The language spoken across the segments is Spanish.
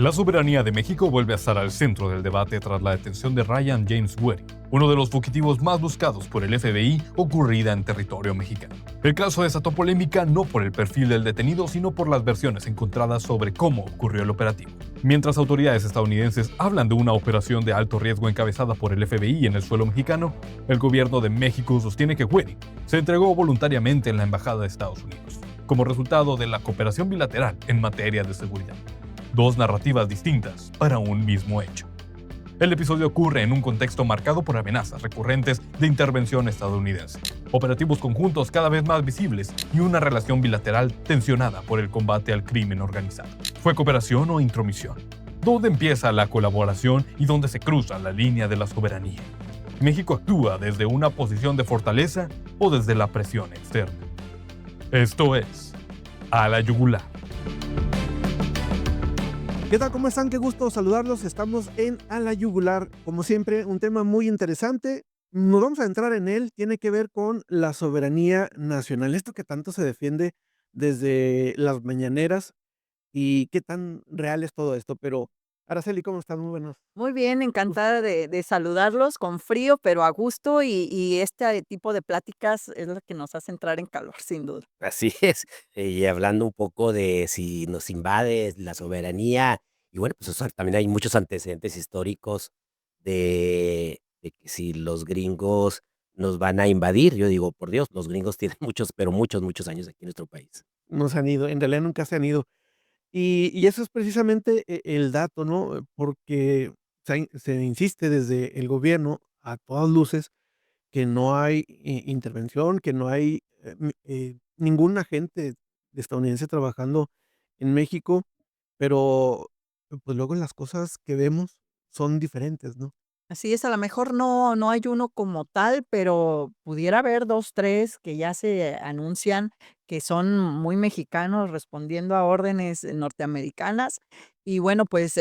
La soberanía de México vuelve a estar al centro del debate tras la detención de Ryan James Waring, uno de los fugitivos más buscados por el FBI ocurrida en territorio mexicano. El caso desató polémica no por el perfil del detenido, sino por las versiones encontradas sobre cómo ocurrió el operativo. Mientras autoridades estadounidenses hablan de una operación de alto riesgo encabezada por el FBI en el suelo mexicano, el gobierno de México sostiene que Waring se entregó voluntariamente en la embajada de Estados Unidos, como resultado de la cooperación bilateral en materia de seguridad. Dos narrativas distintas para un mismo hecho. El episodio ocurre en un contexto marcado por amenazas recurrentes de intervención estadounidense, operativos conjuntos cada vez más visibles y una relación bilateral tensionada por el combate al crimen organizado. ¿Fue cooperación o intromisión? ¿Dónde empieza la colaboración y dónde se cruza la línea de la soberanía? ¿México actúa desde una posición de fortaleza o desde la presión externa? Esto es A la Yugular. ¿Qué tal? ¿Cómo están? Qué gusto saludarlos. Estamos en A la Yugular. Como siempre, un tema muy interesante. Nos vamos a entrar en él. Tiene que ver con la soberanía nacional. Esto que tanto se defiende desde las mañaneras y qué tan real es todo esto. Pero, Araceli, ¿cómo estás? Muy buenas. Muy bien, encantada de saludarlos con frío, pero a gusto, y este tipo de pláticas es lo que nos hace entrar en calor, sin duda. Así es, y hablando un poco de si nos invade la soberanía, y bueno, pues, también hay muchos antecedentes históricos de que si los gringos nos van a invadir, yo digo, por Dios, los gringos tienen muchos, pero muchos, muchos años aquí en nuestro país. No se han ido. En realidad nunca se han ido. Y eso es precisamente el dato, ¿no? Porque se insiste desde el gobierno a todas luces que no hay intervención, que no hay, ningún agente estadounidense trabajando en México, pero, pues, luego las cosas que vemos son diferentes, ¿no? Así es, a lo mejor no hay uno como tal, pero pudiera haber 2 3 que ya se anuncian que son muy mexicanos respondiendo a órdenes norteamericanas. Y bueno, pues,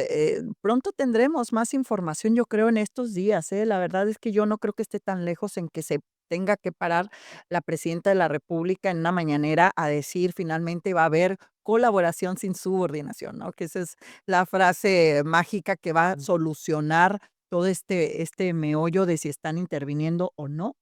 pronto tendremos más información, yo creo, en estos días, ¿eh? La verdad es que yo no creo que esté tan lejos en que se tenga que parar la presidenta de la república en una mañanera a decir finalmente va a haber colaboración sin subordinación, ¿no? Que esa es la frase mágica que va a solucionar todo este meollo de si están interviniendo o no.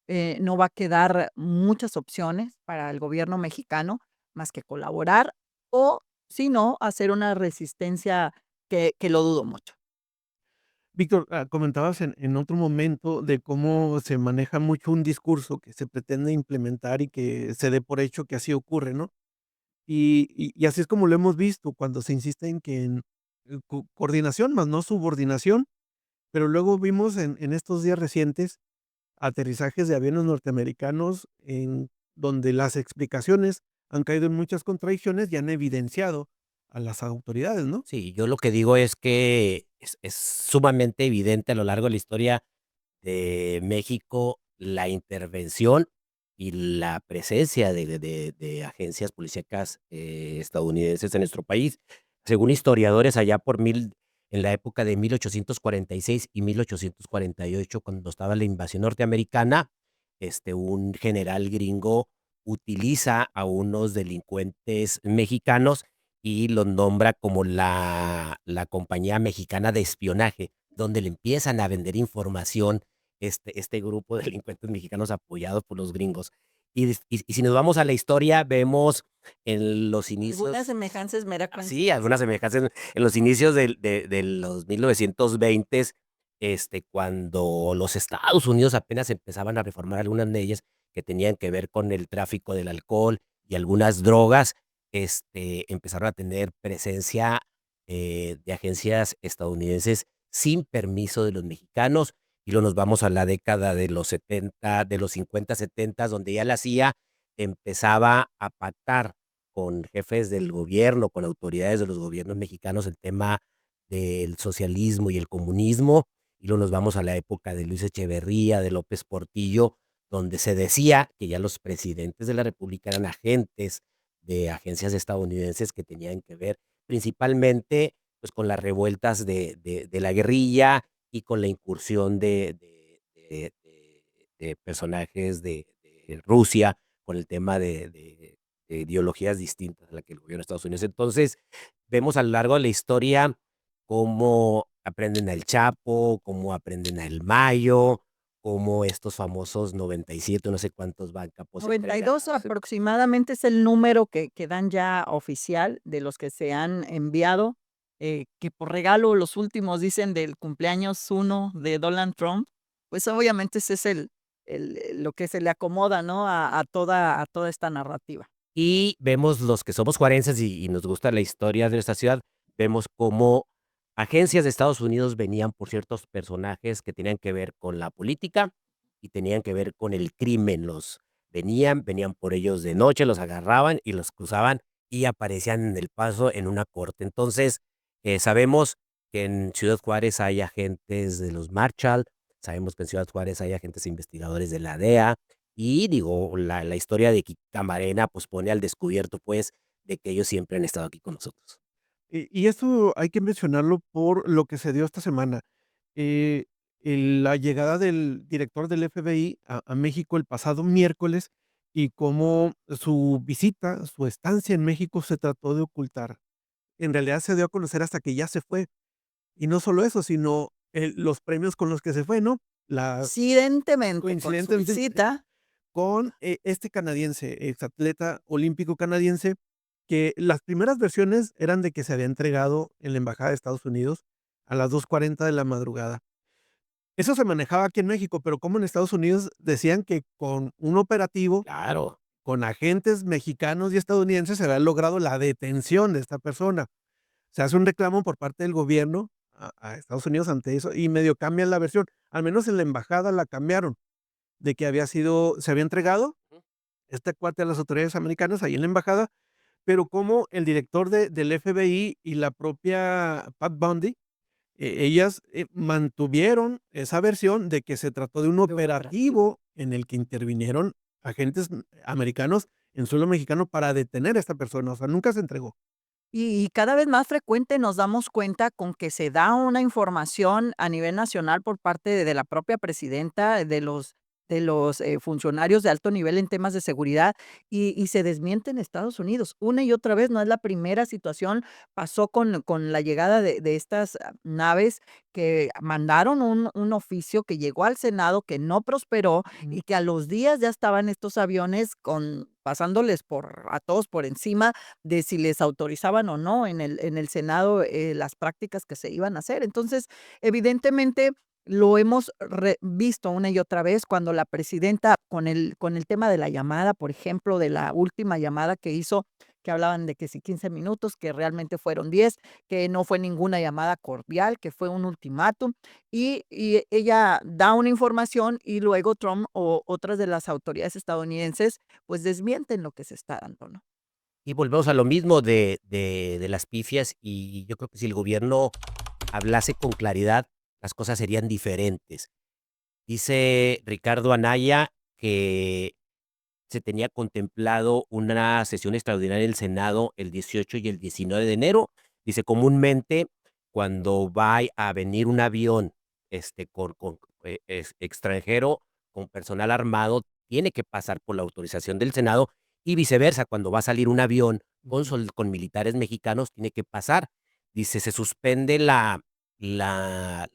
No va a quedar muchas opciones para el gobierno mexicano más que colaborar o, si no, hacer una resistencia que lo dudo mucho. Víctor, comentabas en otro momento de cómo se maneja mucho un discurso que se pretende implementar y que se dé por hecho que así ocurre, ¿no? Y así es como lo hemos visto cuando se insiste en que en coordinación, más no subordinación. Pero luego vimos en estos días recientes aterrizajes de aviones norteamericanos en donde las explicaciones han caído en muchas contradicciones y han evidenciado a las autoridades, ¿no? Sí, yo lo que digo es que es sumamente evidente a lo largo de la historia de México la intervención y la presencia de agencias policíacas, estadounidenses en nuestro país. Según historiadores, allá por en la época de 1846 y 1848, cuando estaba la invasión norteamericana, un general gringo utiliza a unos delincuentes mexicanos y los nombra como la Compañía Mexicana de Espionaje, donde le empiezan a vender información este grupo de delincuentes mexicanos apoyados por los gringos. Y si nos vamos a la historia, vemos en los Algunas inicios semejanzas mera sí, coincidencia. algunas semejanzas en los inicios de los 1920, cuando los Estados Unidos apenas empezaban a reformar algunas leyes que tenían que ver con el tráfico del alcohol y algunas drogas, empezaron a tener presencia, de agencias estadounidenses sin permiso de los mexicanos, y luego nos vamos a la década de los 70, de los 50, 70, donde ya la CIA empezaba a pactar con jefes del gobierno, con autoridades de los gobiernos mexicanos, el tema del socialismo y el comunismo, y luego nos vamos a la época de Luis Echeverría, de López Portillo, donde se decía que ya los presidentes de la república eran agentes de agencias estadounidenses que tenían que ver principalmente, pues, con las revueltas de la guerrilla y con la incursión de personajes de Rusia, con el tema de ideologías distintas a la que el gobierno de Estados Unidos. Entonces, vemos a lo largo de la historia cómo aprenden al Chapo, cómo aprenden al Mayo, cómo estos famosos 97, no sé cuántos van, capos 92 aproximadamente es el número que dan ya oficial de los que se han enviado, que por regalo los últimos dicen del cumpleaños 1 de Donald Trump, pues obviamente ese es lo que se le acomoda, ¿no? A toda esta narrativa. Y vemos los que somos juarenses y nos gusta la historia de nuestra ciudad, vemos cómo agencias de Estados Unidos venían por ciertos personajes que tenían que ver con la política y tenían que ver con el crimen. Venían por ellos de noche, los agarraban y los cruzaban y aparecían en El Paso en una corte. Entonces, sabemos que en Ciudad Juárez hay agentes de los Marshall, sabemos que en Ciudad Juárez hay agentes investigadores de la DEA, y digo, la historia de Camarena, pues, pone al descubierto, pues, de que ellos siempre han estado aquí con nosotros. Y esto hay que mencionarlo por lo que se dio esta semana. Eh, la llegada del director del FBI a México el pasado miércoles y cómo su visita, su estancia en México se trató de ocultar. En realidad se dio a conocer hasta que ya se fue. Y no solo eso, sino los premios con los que se fue, ¿no? La Coincidentemente con su coincidentemente visita, con, este canadiense, exatleta olímpico canadiense, que las primeras versiones eran de que se había entregado en la embajada de Estados Unidos a las 2:40 de la madrugada. Eso se manejaba aquí en México, pero como en Estados Unidos decían que con un operativo, Claro. con agentes mexicanos y estadounidenses, se había logrado la detención de esta persona. Se hace un reclamo por parte del gobierno a Estados Unidos ante eso y medio cambian la versión, al menos en la embajada la cambiaron, de que se había entregado este cuate a las autoridades americanas ahí en la embajada, pero como el director del FBI y la propia Pat Bundy, ellas, mantuvieron esa versión de que se trató de un de un operativo. operativo en el que intervinieron agentes americanos en suelo mexicano para detener a esta persona, o sea, nunca se entregó. Y cada vez más frecuente nos damos cuenta con que se da una información a nivel nacional por parte de la propia presidenta, de los funcionarios de alto nivel en temas de seguridad, y se desmiente en Estados Unidos. Una y otra vez, no es la primera situación, pasó con la llegada de estas naves que mandaron un oficio que llegó al Senado, que no prosperó, Ujú. y que a los días ya estaban estos aviones pasándoles a todos por encima de si les autorizaban o no en el Senado, las prácticas que se iban a hacer. Entonces, evidentemente, lo hemos visto una y otra vez cuando la presidenta, con el tema de la llamada, por ejemplo, de la última llamada que hizo, que hablaban de que si 15 minutos, que realmente fueron 10, que no fue ninguna llamada cordial, que fue un ultimátum, y ella da una información y luego Trump o otras de las autoridades estadounidenses, pues desmienten lo que se está dando, ¿no? Y volvemos a lo mismo de las pifias, y yo creo que si el gobierno hablase con claridad, las cosas serían diferentes. Dice Ricardo Anaya que se tenía contemplado una sesión extraordinaria en el Senado el 18 y el 19 de enero. Dice, comúnmente, cuando va a venir un avión, extranjero, con personal armado, tiene que pasar por la autorización del Senado, y viceversa, cuando va a salir un avión con militares mexicanos, tiene que pasar. Dice, se suspende la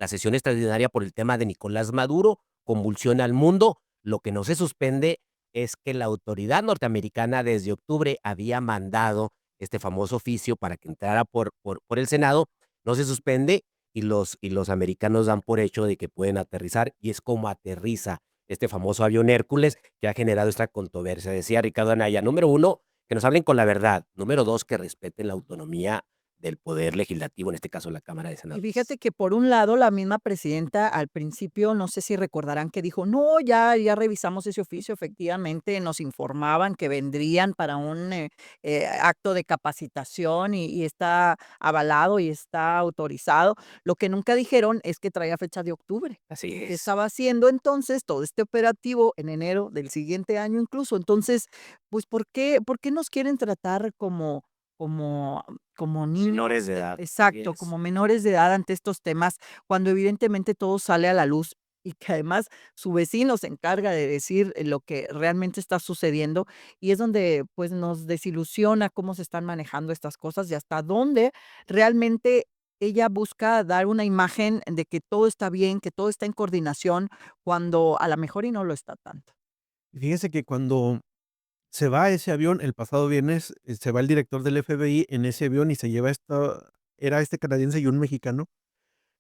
sesión extraordinaria por el tema de Nicolás Maduro, convulsiona al mundo. Lo que no se suspende es que la autoridad norteamericana desde octubre había mandado este famoso oficio para que entrara por el Senado, no se suspende, y los americanos dan por hecho de que pueden aterrizar, y es como aterriza este famoso avión Hércules que ha generado esta controversia. Decía Ricardo Anaya, número uno, que nos hablen con la verdad. Número dos, que respeten la autonomía del poder legislativo, en este caso la Cámara de Y Senadores. fíjate que por un lado, la misma presidenta al principio, no sé si recordarán que dijo: "No, ya revisamos ese oficio, efectivamente, nos informaban que vendrían para un, acto de capacitación y está avalado y está autorizado". Lo que nunca dijeron es que traía fecha de octubre, Así que es. estaba haciendo entonces todo este operativo en enero del siguiente año incluso. Entonces, pues, ¿por qué nos quieren tratar como como niños? Menores de edad, así Exacto, es. como menores de edad ante estos temas, cuando evidentemente todo sale a la luz y que además su vecino se encarga de decir lo que realmente está sucediendo, y es donde, pues, nos desilusiona cómo se están manejando estas cosas y hasta dónde realmente ella busca dar una imagen de que todo está bien, que todo está en coordinación, cuando a la mejor y no lo está tanto. Y fíjese que cuando se va ese avión, el pasado viernes, se va el director del FBI en ese avión y se lleva era este canadiense y un mexicano.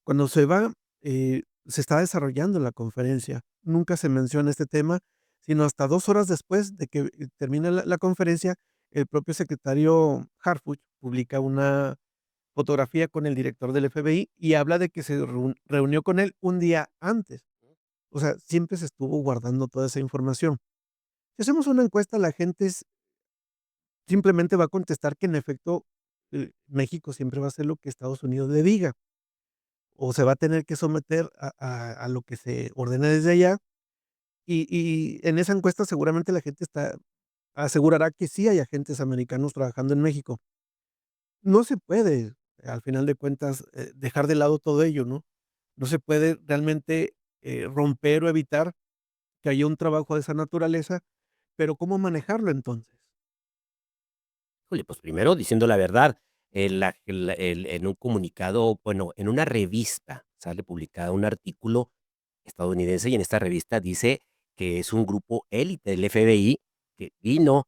Cuando se va, se está desarrollando la conferencia. Nunca se menciona este tema, sino hasta 2 horas después de que, termina la conferencia, el propio secretario Harfuch publica una fotografía con el director del FBI y habla de que se reunió con él un día antes. O sea, siempre se estuvo guardando toda esa información. Si hacemos una encuesta, la gente simplemente va a contestar que en efecto, México siempre va a hacer lo que Estados Unidos le diga, o se va a tener que someter a lo que se ordene desde allá, y en esa encuesta seguramente la gente asegurará que sí hay agentes americanos trabajando en México. No se puede, al final de cuentas, dejar de lado todo ello, ¿no? No se puede realmente, romper o evitar que haya un trabajo de esa naturaleza, pero ¿cómo manejarlo entonces? Híjole, pues primero diciendo la verdad, en un comunicado, bueno, en una revista sale publicado un artículo estadounidense y en esta revista dice que es un grupo élite del FBI que vino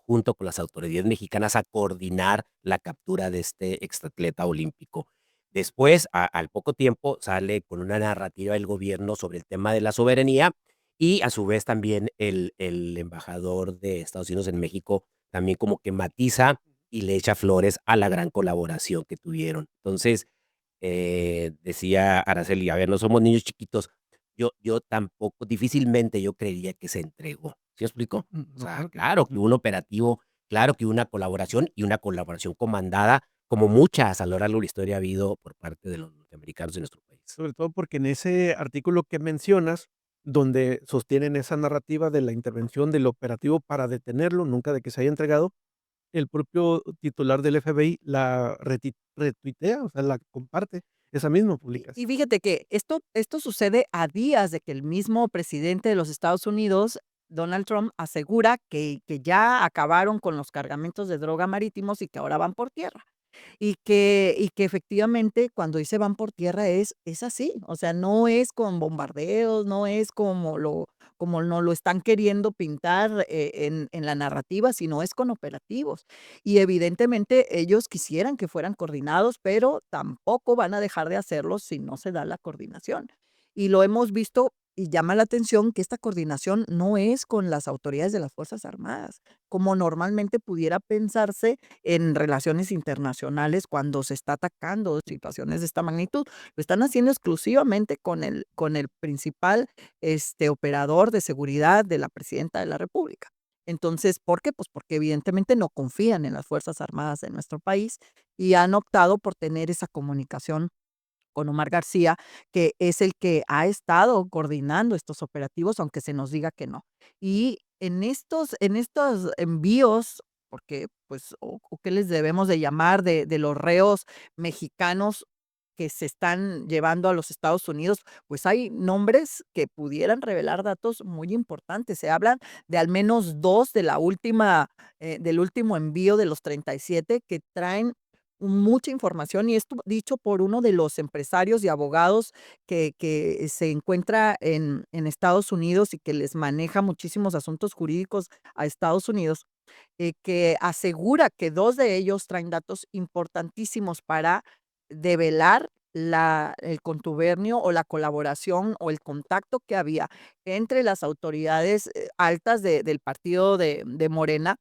junto con las autoridades mexicanas a coordinar la captura de este exatleta olímpico. Después, al poco tiempo, sale con una narrativa el gobierno sobre el tema de la soberanía y a su vez también el embajador de Estados Unidos en México también como que matiza y le echa flores a la gran colaboración que tuvieron. Entonces, decía Araceli, a ver, no somos niños chiquitos. Yo tampoco, difícilmente yo creería que se entregó. ¿Sí me explico? O No, sea, claro que no. claro que hubo un operativo, claro que hubo una colaboración y una colaboración comandada, como muchas a lo largo de la historia ha habido por parte de los norteamericanos de nuestro país. Sobre todo porque en ese artículo que mencionas, donde sostienen esa narrativa de la intervención del operativo para detenerlo, nunca de que se haya entregado, el propio titular del FBI la retuitea, o sea, la comparte, esa misma Y publicación. fíjate que esto sucede a días de que el mismo presidente de los Estados Unidos, Donald Trump, asegura que ya acabaron con los cargamentos de droga marítimos y que ahora van por tierra. Y que efectivamente, cuando dice van por tierra es así, o sea, no es con bombardeos, no es como nos lo están queriendo pintar, en la narrativa, sino es con operativos. Y evidentemente ellos quisieran que fueran coordinados, pero tampoco van a dejar de hacerlo si no se da la coordinación. Y lo hemos visto y llama la atención que esta coordinación no es con las autoridades de las Fuerzas Armadas, como normalmente pudiera pensarse en relaciones internacionales cuando se está atacando situaciones de esta magnitud. Lo están haciendo exclusivamente con el principal, operador de seguridad de la presidenta de la república. Entonces, ¿por qué? Pues porque evidentemente no confían en las Fuerzas Armadas de nuestro país y han optado por tener esa comunicación con Omar García, que es el que ha estado coordinando estos operativos, aunque se nos diga que no. Y en estos envíos, porque, pues, o qué les debemos de llamar de los reos mexicanos que se están llevando a los Estados Unidos, pues hay nombres que pudieran revelar datos muy importantes. Se hablan de al menos 2 de la última, del último envío de los 37 que traen mucha información, y esto dicho por uno de los empresarios y abogados que se encuentra en Estados Unidos y que les maneja muchísimos asuntos jurídicos a Estados Unidos, que asegura que 2 de ellos traen datos importantísimos para develar el contubernio o la colaboración o el contacto que había entre las autoridades, altas del partido de Morena,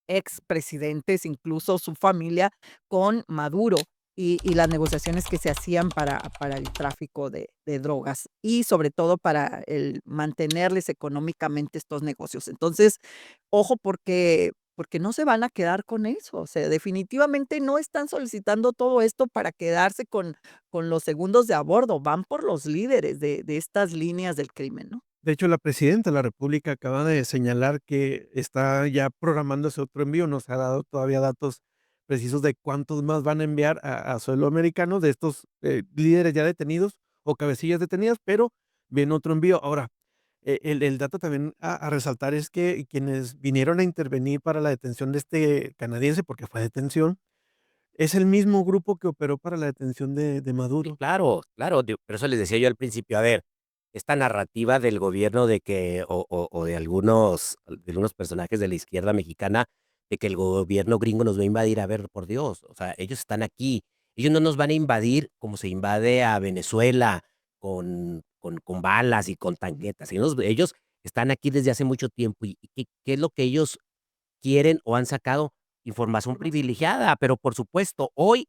expresidentes, incluso su familia, con Maduro, y las negociaciones que se hacían para el tráfico de drogas, y sobre todo para el mantenerles económicamente estos negocios. Entonces, ojo, porque no se van a quedar con eso, o sea, definitivamente no están solicitando todo esto para quedarse con los segundos de a bordo, van por los líderes de estas líneas del crimen, ¿no? De hecho, la presidenta de la república acaba de señalar que está ya programándose otro envío, no se ha dado todavía datos precisos de cuántos más van a enviar a suelo americano de estos, líderes ya detenidos o cabecillas detenidas, pero viene otro envío. Ahora, el dato también a resaltar es que quienes vinieron a intervenir para la detención de este canadiense, porque fue detención, es el mismo grupo que operó para la detención de Sí, Maduro. claro, claro, por eso les decía yo al principio, a ver, esta narrativa del gobierno de que, o de algunos personajes de la izquierda mexicana, de que el gobierno gringo nos va a invadir, a ver, por Dios, o sea, ellos están aquí, ellos no nos van a invadir como se invade a Venezuela con balas y con tanquetas, ellos están aquí desde hace mucho tiempo, y ¿qué es lo que ellos quieren o han sacado? Información privilegiada, pero por supuesto, hoy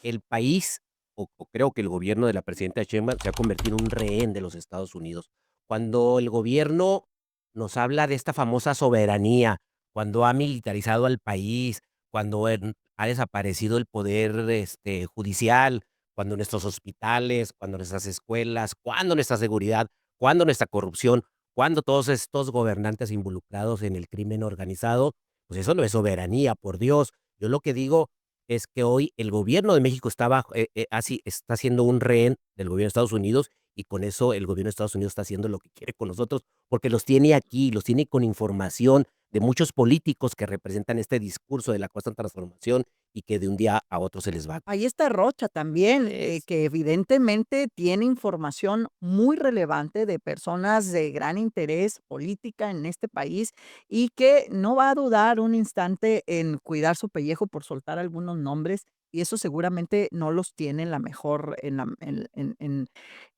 el país, o creo que el gobierno de la presidenta Sheinbaum se ha convertido en un rehén de los Estados Unidos. Cuando el gobierno nos habla de esta famosa soberanía, cuando ha militarizado al país, cuando ha desaparecido el poder judicial, cuando nuestros hospitales, cuando nuestras escuelas, cuando nuestra seguridad, cuando nuestra corrupción, cuando todos estos gobernantes involucrados en el crimen organizado, pues eso no es soberanía, por Dios. Yo lo que digo es que hoy el gobierno de México está siendo un rehén del gobierno de Estados Unidos, y con eso el gobierno de Estados Unidos está haciendo lo que quiere con nosotros, porque los tiene aquí, los tiene con información de muchos políticos que representan este discurso de la cuarta transformación y que de un día a otro se les va. Ahí está Rocha también, que evidentemente tiene información muy relevante de personas de gran interés política en este país y que no va a dudar un instante en cuidar su pellejo por soltar algunos nombres, y eso seguramente no los tiene en la mejor, en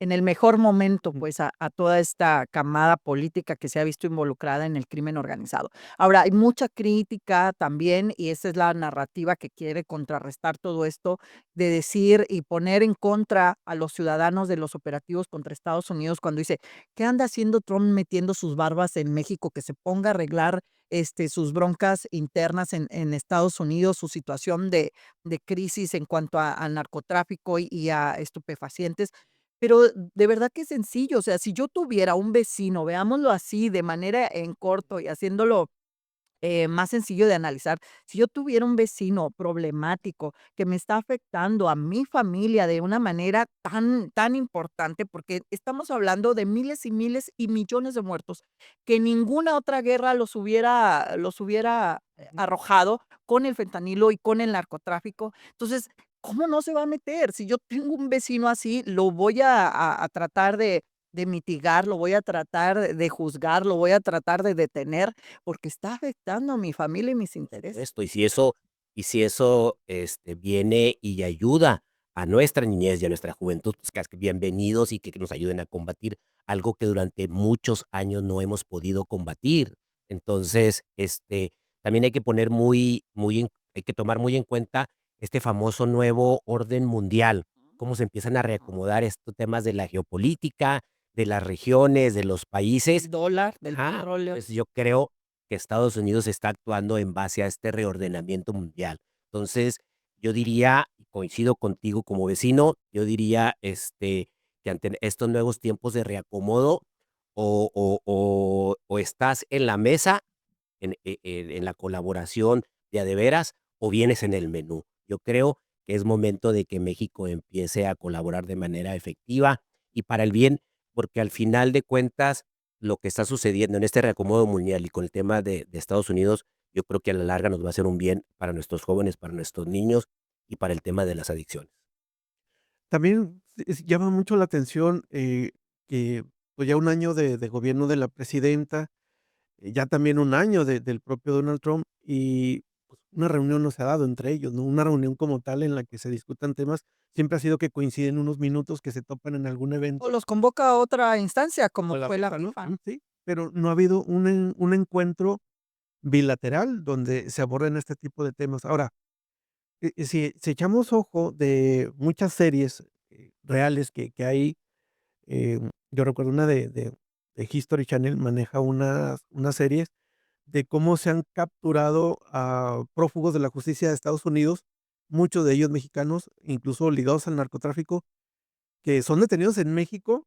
el mejor momento, pues, a toda esta camada política que se ha visto involucrada en el crimen organizado. Ahora, hay mucha crítica también, y esa es la narrativa que quiere contrarrestar todo esto, de decir y poner en contra a los ciudadanos de los operativos contra Estados Unidos, cuando dice: "¿Qué anda haciendo Trump metiendo sus barbas en México? Que se ponga a arreglar, sus broncas internas en Estados Unidos, su situación de crisis en cuanto a narcotráfico y a estupefacientes". Pero de verdad que es sencillo, o sea, si yo tuviera un vecino, veámoslo así, de manera en corto y haciéndolo más sencillo de analizar. Si yo tuviera un vecino problemático que me está afectando a mi familia de una manera tan importante, porque estamos hablando de miles y miles y millones de muertos, que ninguna otra guerra los hubiera arrojado con el fentanilo y con el narcotráfico. Entonces, ¿cómo no se va a meter? Si yo tengo un vecino así, lo voy a tratar de mitigar, lo voy a tratar de juzgar, lo voy a tratar de detener, porque está afectando a mi familia y mis intereses. Esto, y si eso viene y ayuda a nuestra niñez y a nuestra juventud, pues, que bienvenidos, y que nos ayuden a combatir algo que durante muchos años no hemos podido combatir. Entonces, también hay que poner hay que tomar muy en cuenta este famoso nuevo orden mundial, cómo se empiezan a reacomodar estos temas de la geopolítica, de las regiones, de los El países. dólar, del Ajá, petróleo. pues yo creo que Estados Unidos está actuando en base a este reordenamiento mundial. Entonces, yo diría, y coincido contigo como vecino, yo diría, que ante estos nuevos tiempos de reacomodo, o estás en la mesa, en la colaboración de veras, o vienes en el menú. Yo creo que es momento de que México empiece a colaborar de manera efectiva y para el bien, porque al final de cuentas, lo que está sucediendo en este reacomodo mundial y con el tema de Estados Unidos, yo creo que a la larga nos va a hacer un bien para nuestros jóvenes, para nuestros niños y para el tema de las adicciones. También llama mucho la atención, que, pues, ya un año de gobierno de la presidenta, ya también un año del propio Donald Trump, y, pues, una reunión no se ha dado entre ellos, ¿no? Una reunión como tal en la que se discutan temas, siempre ha sido que coinciden unos minutos, que se topan en algún O evento, los convoca a otra instancia, como o la fue la FIFA, ¿no? FIFA. Sí, pero no ha habido un encuentro bilateral donde se aborden este tipo de temas. Ahora, si echamos ojo de muchas series, reales que hay, yo recuerdo una de History Channel maneja unas series de cómo se han capturado a prófugos de la justicia de Estados Unidos, muchos de ellos mexicanos, incluso ligados al narcotráfico, que son detenidos en México,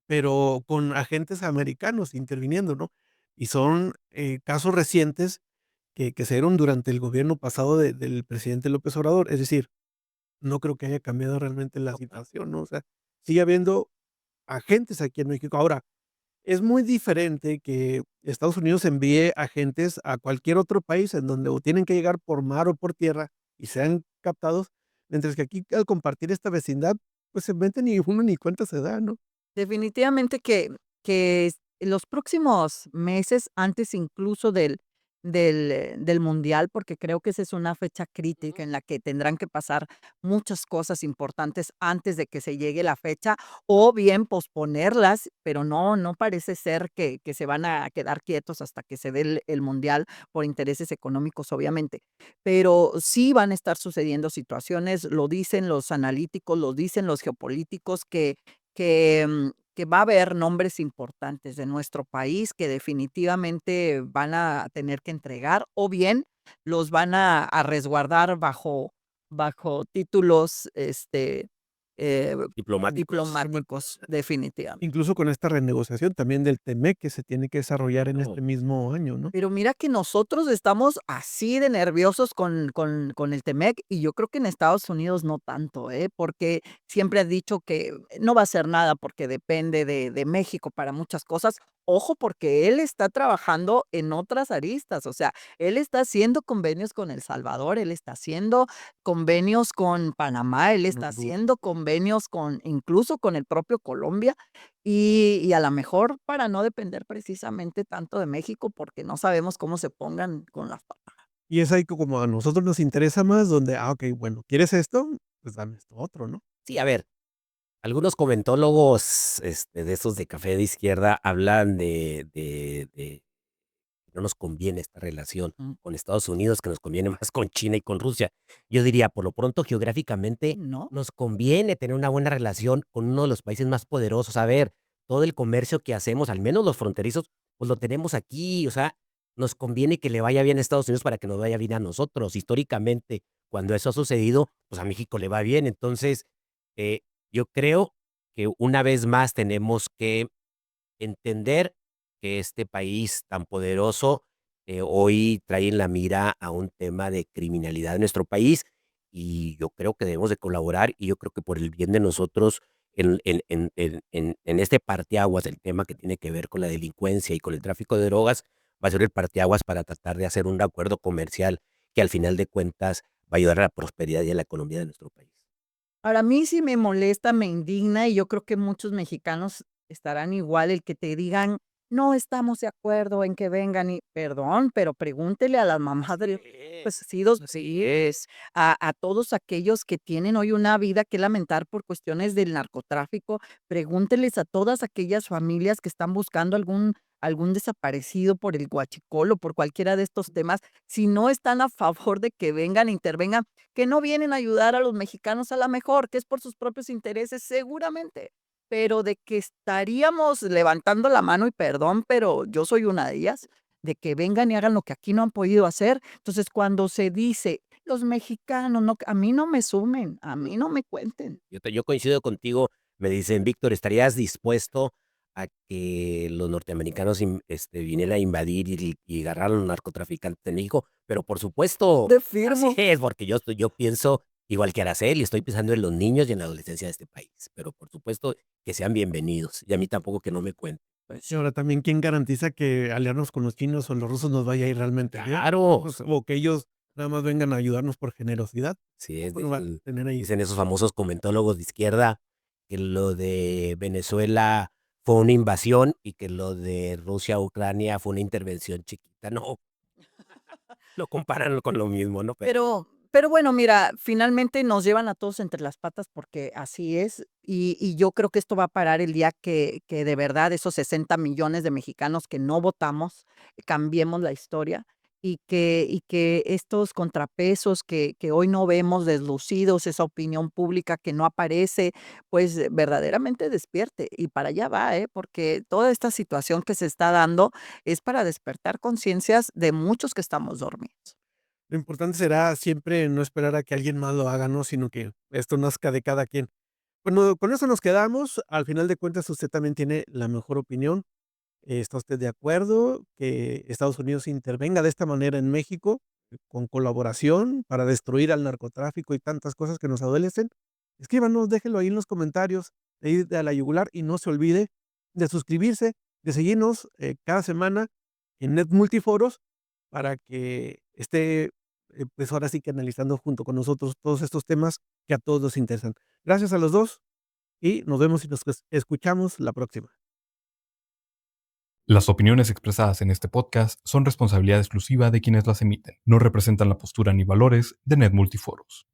pero con agentes americanos interviniendo, ¿no? Y son, casos recientes que se dieron durante el gobierno pasado del presidente López Obrador. Es decir, no creo que haya cambiado realmente la situación, ¿no? O sea, sigue habiendo agentes aquí en México. Ahora, es muy diferente que Estados Unidos envíe agentes a cualquier otro país en donde o tienen que llegar por mar o por tierra y sean captados, mientras que aquí al compartir esta vecindad, pues se meten ni uno ni cuenta se da, ¿no? Definitivamente que en los próximos meses, antes incluso del mundial, porque creo que esa es una fecha crítica en la que tendrán que pasar muchas cosas importantes antes de que se llegue la fecha, o bien posponerlas, pero no parece ser que se van a quedar quietos hasta que se dé el mundial por intereses económicos, obviamente. Pero sí van a estar sucediendo situaciones, lo dicen los analíticos, lo dicen los geopolíticos, que va a haber nombres importantes de nuestro país que definitivamente van a tener que entregar, o bien los van a resguardar bajo títulos, Diplomáticos. diplomáticos, definitivamente. Incluso con esta renegociación también del TEMEC que se tiene que desarrollar en Claro. este mismo año, ¿no? Pero mira que nosotros estamos así de nerviosos con el Temec, y yo creo que en Estados Unidos no tanto, ¿eh? Porque siempre ha dicho que no va a hacer nada porque depende de México para muchas cosas. Ojo, porque él está trabajando en otras aristas, o sea, él está haciendo convenios con El Salvador, él está haciendo convenios con Panamá, él Con está Honduras. haciendo convenios con incluso con el propio Colombia. Y a la mejor para no depender precisamente tanto de México, porque no sabemos cómo se pongan con las papas. Y es ahí que como a nosotros nos interesa más donde, okey, bueno, ¿quieres esto? Pues dame esto otro, ¿no? Sí, a ver, algunos comentólogos, de esos de café de izquierda hablan de que no nos conviene esta relación Mm, con Estados Unidos, que nos conviene más con China y con Rusia. Yo diría, por lo pronto, geográficamente, ¿no? nos conviene tener una buena relación con uno de los países más poderosos. A ver, todo el comercio que hacemos, al menos los fronterizos, pues lo tenemos aquí. O sea, nos conviene que le vaya bien a Estados Unidos para que nos vaya bien a nosotros. Históricamente, cuando eso ha sucedido, pues a México le va bien. Entonces, eh, yo creo que una vez más tenemos que entender que este país tan poderoso, hoy trae en la mira a un tema de criminalidad en nuestro país, y yo creo que debemos de colaborar, y yo creo que por el bien de nosotros en este parteaguas, el tema que tiene que ver con la delincuencia y con el tráfico de drogas, va a ser el parteaguas para tratar de hacer un acuerdo comercial que al final de cuentas va a ayudar a la prosperidad y a la economía de nuestro país. Ahora, a mí sí me molesta, me indigna, y yo creo que muchos mexicanos estarán igual, el que te digan: "No estamos de acuerdo en que vengan", y perdón, pero pregúntele a las mamás de pues sí, sí es, a todos aquellos que tienen hoy una vida que lamentar por cuestiones del narcotráfico, pregúnteles a todas aquellas familias que están buscando algún desaparecido por el huachicol o por cualquiera de estos temas, si no están a favor de que vengan, intervengan, que no vienen a ayudar a los mexicanos a la mejor, que es por sus propios intereses, seguramente, pero de que estaríamos levantando la mano, y perdón, pero yo soy una de ellas, de que vengan y hagan lo que aquí no han podido hacer. Entonces, cuando se dice: "Los mexicanos", no, a mí no me sumen, a mí no me cuenten. Yo coincido contigo, me dicen: "Víctor, ¿estarías dispuesto a que los norteamericanos vinieran a invadir y agarrar a los narcotraficantes de México?". Pero por supuesto, De así firmo. es, porque yo pienso igual que Araceli, estoy pensando en los niños y en la adolescencia de este país, pero por supuesto que sean bienvenidos, y a mí tampoco que no me cuenten. Y ahora también, ¿quién garantiza que aliarnos con los chinos o los rusos nos vaya a ir realmente bien? Claro, O que ellos nada más vengan a ayudarnos por generosidad. sí es, Bueno, va a tener ahí. dicen esos famosos comentólogos de izquierda que lo de Venezuela fue una invasión y que lo de Rusia a Ucrania fue una intervención chiquita. No, lo comparan con lo mismo, ¿no? Pero Pero bueno, mira, finalmente nos llevan a todos entre las patas porque así es, y yo creo que esto va a parar el día que de verdad esos 60 millones de mexicanos que no votamos, cambiemos la historia, y que estos contrapesos que hoy no vemos deslucidos, esa opinión pública que no aparece, pues, verdaderamente despierte, y para allá va, porque toda esta situación que se está dando es para despertar conciencias de muchos que estamos dormidos. Lo importante será siempre no esperar a que alguien más lo haga, ¿no? Sino que esto nazca de cada quien. Bueno, con eso nos quedamos. Al final de cuentas, usted también tiene la mejor opinión. ¿Está usted de acuerdo que Estados Unidos intervenga de esta manera en México, con colaboración para destruir al narcotráfico y tantas cosas que nos adolecen? Escríbanos, déjenlo ahí en los comentarios. de ir a la yugular, y no se olvide de suscribirse, de seguirnos cada semana en Net Multiforos para que esté, pues ahora sí que analizando junto con nosotros todos estos temas que a todos nos interesan. Gracias a los dos y nos vemos y nos escuchamos la próxima. Las opiniones expresadas en este podcast son responsabilidad exclusiva de quienes las emiten. No representan la postura ni valores de Net Multiforos.